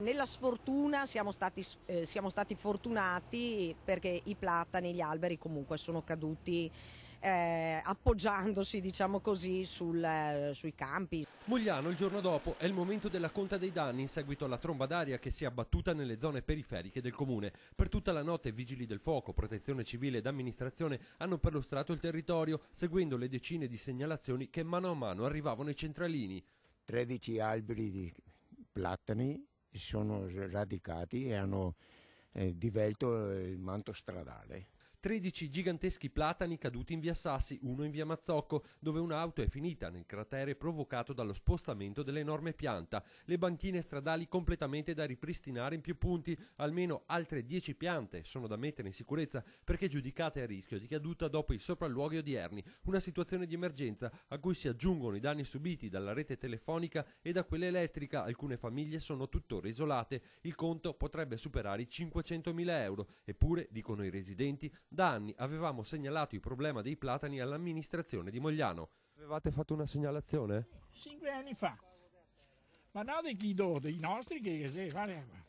Nella sfortuna siamo stati fortunati perché i platani, gli alberi comunque sono caduti appoggiandosi, diciamo così, sui campi. Mogliano il giorno dopo è il momento della conta dei danni in seguito alla tromba d'aria che si è abbattuta nelle zone periferiche del comune. Per tutta la notte vigili del fuoco, protezione civile ed amministrazione hanno perlustrato il territorio seguendo le decine di segnalazioni che mano a mano arrivavano ai centralini. 13 alberi di platani sono radicati e hanno divelto il manto stradale. 13 giganteschi platani caduti in via Sassi, uno in via Mazzocco, dove un'auto è finita nel cratere provocato dallo spostamento dell'enorme pianta. Le banchine stradali completamente da ripristinare in più punti, almeno altre 10 piante sono da mettere in sicurezza perché giudicate a rischio di caduta dopo i sopralluoghi odierni. Una situazione di emergenza a cui si aggiungono i danni subiti dalla rete telefonica e da quella elettrica. Alcune famiglie sono tuttora isolate. Il conto potrebbe superare i 500.000 euro. Eppure, dicono i residenti, da anni avevamo segnalato il problema dei platani all'amministrazione di Mogliano. Avevate fatto una segnalazione? 5 anni fa. Ma no dei nostri che si fanno.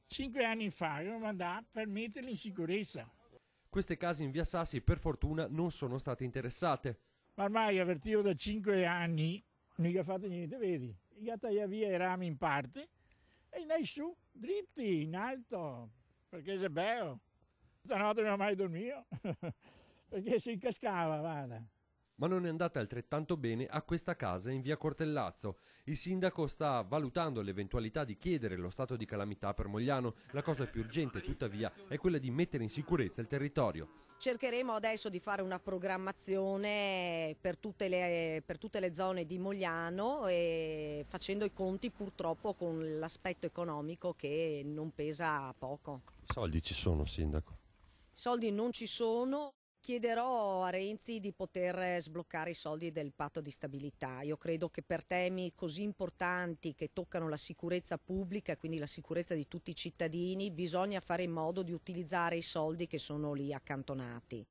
5 anni fa abbiamo mandato per metterli in sicurezza. Queste case in via Sassi per fortuna non sono state interessate. Ma ormai avvertivo da 5 anni, non gli ha fatto niente, vedi? Gli ha tagliato via i rami in parte e andai su, dritti, in alto, perché se bello. Stanotte non ho mai dormito, perché si cascava, guarda. Ma non è andata altrettanto bene a questa casa in via Cortellazzo. Il sindaco sta valutando l'eventualità di chiedere lo stato di calamità per Mogliano. La cosa più urgente, tuttavia, è quella di mettere in sicurezza il territorio. Cercheremo adesso di fare una programmazione per tutte le zone di Mogliano e facendo i conti purtroppo con l'aspetto economico che non pesa poco. I soldi ci sono, sindaco? I soldi non ci sono. Chiederò a Renzi di poter sbloccare i soldi del patto di stabilità. Io credo che per temi così importanti che toccano la sicurezza pubblica e quindi la sicurezza di tutti i cittadini bisogna fare in modo di utilizzare i soldi che sono lì accantonati.